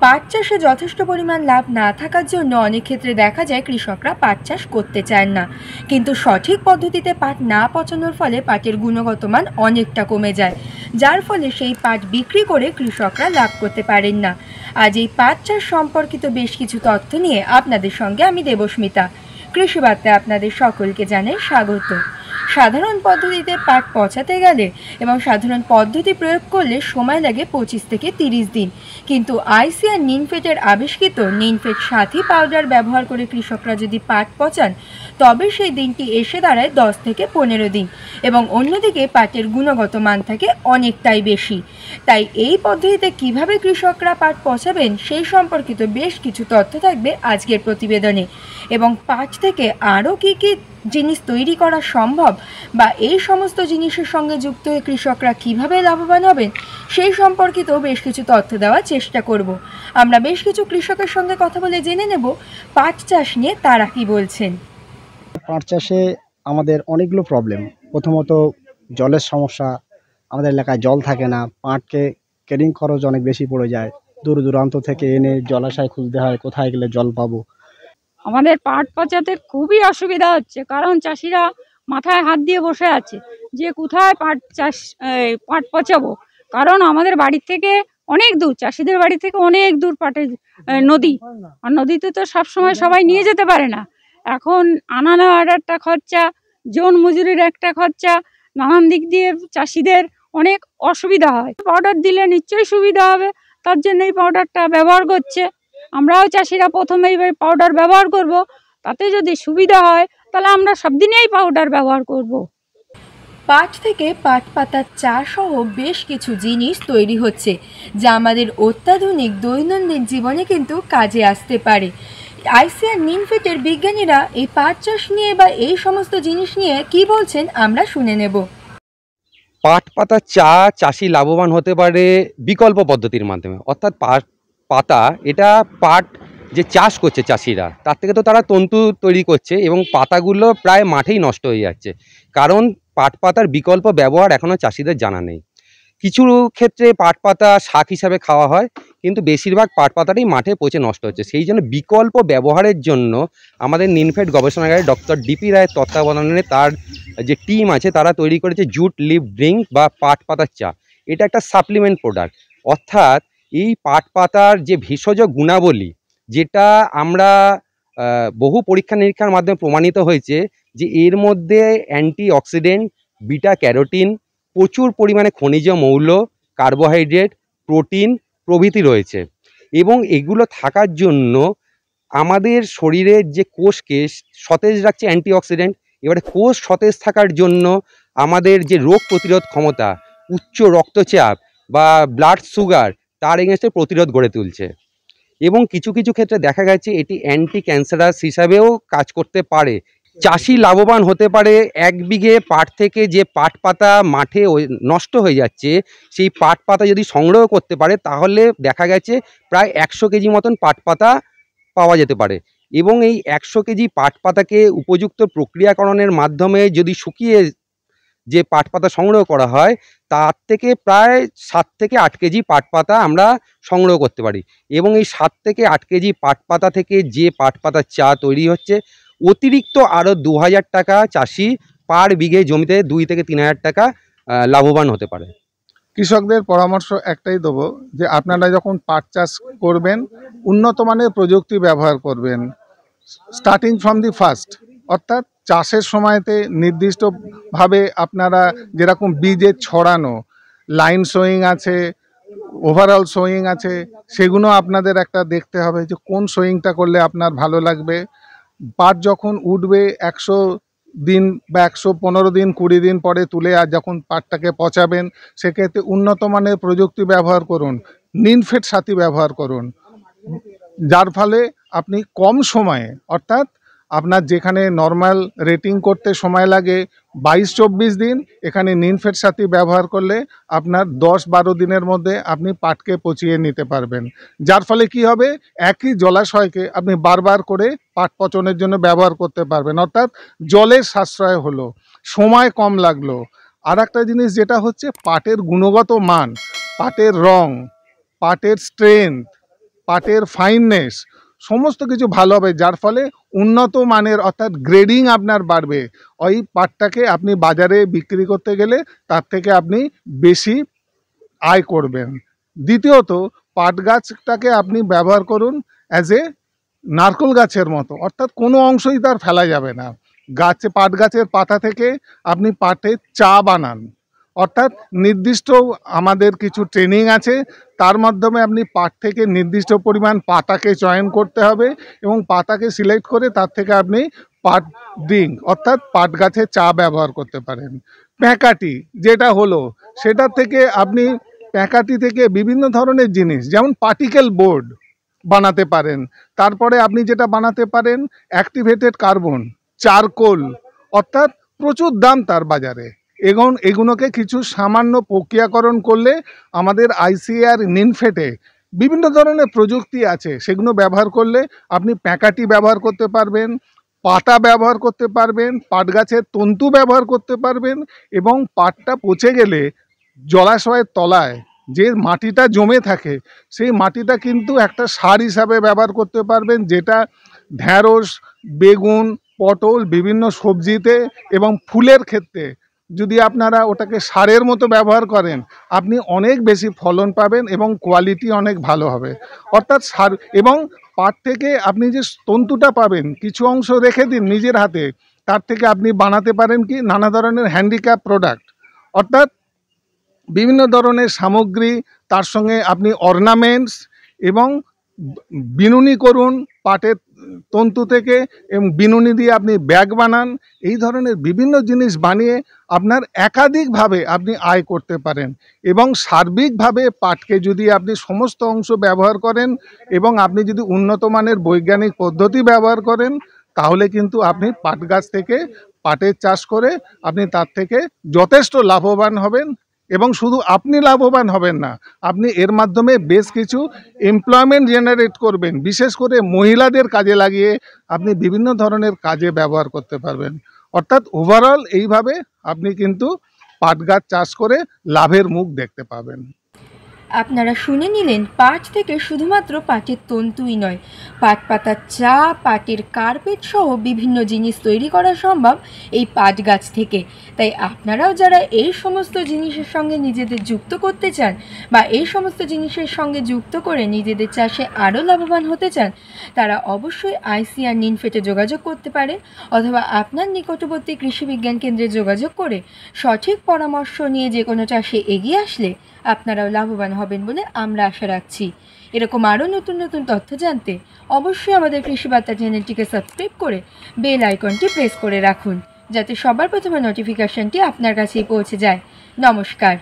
পাট চাষে যথেষ্ট পরিমাণ লাভ না থাকার জন্য অনেক ক্ষেত্রে দেখা যায় কৃষকরা পাট চাষ করতে চান না, কিন্তু সঠিক পদ্ধতিতে পাট না পচানোর ফলে পাটের গুণগত মান অনেকটা কমে যায়, যার ফলে সেই পাট বিক্রি করে কৃষকরা লাভ করতে পারেন না। আজ এই পাট চাষ সম্পর্কিত বেশ কিছু তথ্য নিয়ে আপনাদের সঙ্গে আমি দেবস্মিতা। কৃষি বার্তায় আপনাদের সকলকে জানাই স্বাগত। সাধারণ পদ্ধতিতে পাট পচাতে গেলে এবং সাধারণ পদ্ধতি প্রয়োগ করলে সময় লাগে 25 থেকে 30 দিন, কিন্তু আইসিআর নিনফেটের আবিষ্কৃত নিনফেট সাথী পাউডার ব্যবহার করে কৃষকরা যদি পাট পচান তবে সেই দিনটি এসে দাঁড়ায় 10 থেকে 15 দিন, এবং অন্যদিকে পাটের গুণগত মান থাকে অনেকটাই বেশি। তাই এই পদ্ধতিতে কিভাবে কৃষকরা পাট পচাবেন সেই সম্পর্কিত বেশ কিছু তথ্য থাকবে আজকের প্রতিবেদনে, এবং পাট থেকে আরও কী কী জিনিস তৈরি করা সম্ভব বা এই সমস্ত জিনিসের সঙ্গে যুক্ত হয়ে কৃষকরা কিভাবে লাভবান হবেন সেই সম্পর্কিত বেশ কিছু তথ্য দেওয়ার চেষ্টা করব। আমরা বেশ কিছু কৃষকের সঙ্গে কথা বলে জেনে নেব পাট চাষ নিয়ে তারা কি বলছেন। পাট চাষে আমাদের অনেকগুলো প্রবলেম। প্রথমত জলের সমস্যা, আমাদের এলাকায় জল থাকে না, পাটকে ক্যারিং খরচ অনেক বেশি পড়ে যায়, দূর দূরান্ত থেকে এনে জলাশয় খুঁজতে হয়, কোথায় গেলে জল পাবো। আমাদের পাট পচাতে খুবই অসুবিধা হচ্ছে, কারণ চাষিরা মাথায় হাত দিয়ে বসে আছে যে কোথায় পাট পচাবো। কারণ আমাদের বাড়ির থেকে অনেক দূর, চাষিদের বাড়ি থেকে অনেক দূর পাটের নদী, আর নদীতে তো সবসময় সবাই নিয়ে যেতে পারে না। এখন আনা নেওয়ার একটা খরচা, জন মজুরির একটা খরচা, নানান দিক দিয়ে চাষিদের অনেক অসুবিধা হয়। পাউডার দিলে নিশ্চয়ই সুবিধা হবে, তার জন্য এই পাউডারটা ব্যবহার করছে। আমরাও চাষিরা প্রথমেই পাউডার ব্যবহার করব, তাতে যদি সুবিধা হয় তাহলে আমরা সব দিনেই পাউডার ব্যবহার করব। পাট থেকে পাট পাতার চা সহ বেশ কিছু জিনিস তৈরি হচ্ছে, যা আমাদের অত্যাধুনিক দৈনন্দিন জীবনে কিন্তু কাজে আসতে পারে। আইসিআর নিনফেটের বিজ্ঞানীরা এই পাট চাষ নিয়ে বা এই সমস্ত জিনিস নিয়ে কি বলছেন আমরা শুনে নেব। পাট পাতা চা চাষি লাভবান হতে পারে বিকল্প পদ্ধতির মাধ্যমে, অর্থাৎ পাতা এটা পাট যে চাষ করছে চাষিরা, তার থেকে তো তারা তন্তু তৈরি করছে এবং পাতাগুলো প্রায় মাঠেই নষ্ট হয়ে যাচ্ছে, কারণ পাট পাতার বিকল্প ব্যবহার এখনও চাষিদের জানা নেই। কিছু ক্ষেত্রে পাট পাতা শাক হিসাবে খাওয়া হয়, কিন্তু বেশিরভাগ পাট পাতাটাই মাঠে পচে নষ্ট হচ্ছে। সেই জন্য বিকল্প ব্যবহারের জন্য আমাদের নিনফেট গবেষণাগারে ডক্টর ডিপি রায়ের তত্ত্বাবধানে তার যে টিম আছে তারা তৈরি করেছে জুট লিভ ড্রিঙ্ক বা পাট পাতার চা। এটা একটা সাপ্লিমেন্ট প্রোডাক্ট, অর্থাৎ এই পাট পাতার যে ভেষজ গুণাবলী, যেটা আমরা বহু পরীক্ষা নিরীক্ষার মাধ্যমে প্রমাণিত হয়েছে যে এর মধ্যে অ্যান্টি অক্সিডেন্ট, বিটা ক্যারোটিন, প্রচুর পরিমাণে খনিজ মৌল, কার্বোহাইড্রেট, প্রোটিন প্রভৃতি রয়েছে, এবং এগুলো থাকার জন্য আমাদের শরীরের যে কোষকে সতেজ রাখছে অ্যান্টিঅক্সিডেন্ট। এবারে কোষ সতেজ থাকার জন্য আমাদের যে রোগ প্রতিরোধ ক্ষমতা, উচ্চ রক্তচাপ বা ব্লাড সুগার, তার এগেনস্টে প্রতিরোধ গড়ে তুলছে, এবং কিছু কিছু ক্ষেত্রে দেখা গেছে এটি অ্যান্টি ক্যান্সারাস হিসাবেও কাজ করতে পারে। চাষি লাভবান হতে পারে 1 বিঘে পাট থেকে যে পাট পাতা মাঠে নষ্ট হয়ে যাচ্ছে, সেই পাট পাতা যদি সংগ্রহ করতে পারে তাহলে দেখা গেছে প্রায় 100 কেজি মতন পাট পাতা পাওয়া যেতে পারে, এবং এই 100 কেজি পাট পাতাকে উপযুক্ত প্রক্রিয়াকরণের মাধ্যমে যদি শুকিয়ে যে পাট পাতা সংগ্রহ করা হয়, তার থেকে প্রায় 7 থেকে 8 কেজি পাট পাতা আমরা সংগ্রহ করতে পারি, এবং এই 7 থেকে 8 কেজি পাট পাতা থেকে যে পাট পাতার চা তৈরি হচ্ছে, অতিরিক্ত আরও 2000 টাকা চাষি পার বিঘে জমিতে 2 থেকে 3000 টাকা লাভবান হতে পারে। কৃষকদের পরামর্শ একটাই দেবো যে আপনারা যখন পাট চাষ করবেন উন্নত মানের প্রযুক্তি ব্যবহার করবেন, স্টার্টিং ফ্রম দি ফার্স্ট, অর্থাৎ চাষের সময়তে নির্দিষ্টভাবে আপনারা যেরকম বীজের ছড়ানো, লাইন সোয়িং আছে, ওভারঅল সোয়িং আছে, সেগুলো আপনাদের একটা দেখতে হবে যে কোন সোয়িংটা করলে আপনার ভালো লাগবে। পাট যখন উঠবে 100 দিন বা 115 দিন 20 দিন পরে তুলে আর যখন পাটটাকে পচাবেন, সেক্ষেত্রে উন্নত মানের প্রযুক্তি ব্যবহার করুন, নিনফেট সাথী ব্যবহার করুন, যার ফলে আপনি কম সময়ে, অর্থাৎ আপনার যেখানে নর্মাল রেটিং করতে সময় লাগে 22-24 দিন, এখানে নিনফেট সাথী ব্যবহার করলে আপনার 10-12 দিনের মধ্যে আপনি পাটকে পচিয়ে নিতে পারবেন। যার ফলে কি হবে, একই জলাশয়কে আপনি বারবার করে পাট পচনের জন্য ব্যবহার করতে পারবেন, অর্থাৎ জলের সাশ্রয় হলো, সময় কম লাগলো। আর একটা জিনিস যেটা হচ্ছে পাটের গুণগত মান, পাটের রং, পাটের স্ট্রেংথ, পাটের ফাইননেস সমস্ত কিছু ভালো হবে, যার ফলে উন্নত মানের অর্থাৎ গ্রেডিং আপনার বাড়বে। ওই পাটটাকে আপনি বাজারে বিক্রি করতে গেলে তার থেকে আপনি বেশি আয় করবেন। দ্বিতীয়ত, পাট গাছটাকে আপনি ব্যবহার করুন অ্যাজ এ নারকেল গাছের মতো, অর্থাৎ কোনো অংশই তার ফেলা যাবে না। পাট গাছের পাতা থেকে আপনি পাটের চা বানান, অর্থাৎ নির্দিষ্ট আমাদের কিছু ট্রেনিং আছে, তার মাধ্যমে আপনি পাট থেকে নির্দিষ্ট পরিমাণ পাতাকে চয়ন করতে হবে এবং পাতাকে সিলেক্ট করে তার থেকে আপনি পাট ড্রিঙ্ক অর্থাৎ পাট গাছের চা ব্যবহার করতে পারেন। প্যাঁকাটি যেটা হলো, সেটার থেকে আপনি প্যাঁকাটি থেকে বিভিন্ন ধরনের জিনিস যেমন পার্টিকেল বোর্ড বানাতে পারেন। তারপরে আপনি যেটা বানাতে পারেন অ্যাক্টিভেটেড কার্বন, চারকোল, অর্থাৎ প্রচুর দাম তার বাজারে। এগুলোকে কিছু সামান্য প্রক্রিয়াকরণ করলে আমাদের আইসিএআর নিনফেটে বিভিন্ন ধরনের প্রযুক্তি আছে, সেগুলো ব্যবহার করলে আপনি প্যাঁকাটি ব্যবহার করতে পারবেন, পাতা ব্যবহার করতে পারবেন, পাট গাছের তন্তু ব্যবহার করতে পারবেন এবং পাটটা পচে গেলে জলাশয়ের তলায় যে মাটিটা জমে থাকে সেই মাটিটা কিন্তু একটা সার হিসাবে ব্যবহার করতে পারবেন, যেটা ঢ্যাঁড়স, বেগুন, পটল, বিভিন্ন সবজিতে এবং ফুলের ক্ষেত্রে যদি আপনারা ওটাকে সারের মতো ব্যবহার করেন আপনি অনেক বেশি ফলন পাবেন এবং কোয়ালিটি অনেক ভালো হবে। অর্থাৎ সার এবং পাট থেকে আপনি যে তন্তুটা পাবেন কিছু অংশ রেখে দিন নিজের হাতে, তার থেকে আপনি বানাতে পারেন কি নানা ধরনের হ্যান্ডিক্রাফট প্রোডাক্ট, অর্থাৎ বিভিন্ন ধরনের সামগ্রী, তার সঙ্গে আপনি অর্নামেন্টস এবং বিনুনি করুন পাটের তন্তু থেকে এবং বিনুনি দিয়ে আপনি ব্যাগ বানান। এই ধরনের বিভিন্ন জিনিস বানিয়ে আপনার একাধিকভাবে আপনি আয় করতে পারেন এবং সার্বিকভাবে পাটকে যদি আপনি সমস্ত অংশ ব্যবহার করেন এবং আপনি যদি উন্নত মানের বৈজ্ঞানিক পদ্ধতি ব্যবহার করেন তাহলে কিন্তু আপনি পাট গাছ থেকে পাটের চাষ করে আপনি তার থেকে যথেষ্ট লাভবান হবেন। এবং শুধু আপনি লাভবান হবেন না, আপনি এর মাধ্যমে বেশ কিছু এমপ্লয়মেন্ট জেনারেট করবেন, বিশেষ করে মহিলাদের কাজে লাগিয়ে আপনি বিভিন্ন ধরনের কাজে ব্যবহার করতে পারবেন। অর্থাৎ ওভারঅল এইভাবে আপনি কিন্তু পাট গাছ চাষ করে লাভের মুখ দেখতে পাবেন। আপনারা শুনে নিলেন, পাট থেকে শুধুমাত্র পাটের তন্তুই নয়, পাট পাতার চা, পাটের কার্পেট সহ বিভিন্ন জিনিস তৈরি করা সম্ভব এই পাট গাছ থেকে। তাই আপনারাও যারা এই সমস্ত জিনিসের সঙ্গে নিজেদের যুক্ত করতে চান বা এই সমস্ত জিনিসের সঙ্গে যুক্ত করে নিজেদের চাষে আরও লাভবান হতে চান, তারা অবশ্যই আইসিআর নিনফেটে যোগাযোগ করতে পারেন অথবা আপনার নিকটবর্তী কৃষি বিজ্ঞান কেন্দ্রে যোগাযোগ করে সঠিক পরামর্শ নিয়ে যে কোনো চাষে এগিয়ে আসলে আপনারাও লাভবান হবেন বলে আমরা আশা রাখছি। এরকম আরও নতুন নতুন তথ্য জানতে অবশ্যই আমাদের কৃষি বার্তা চ্যানেলটিকে সাবস্ক্রাইব করে বেল আইকনটি প্রেস করে রাখুন, যাতে সবার প্রথমে নোটিফিকেশনটি আপনার কাছেই পৌঁছে যায়। নমস্কার।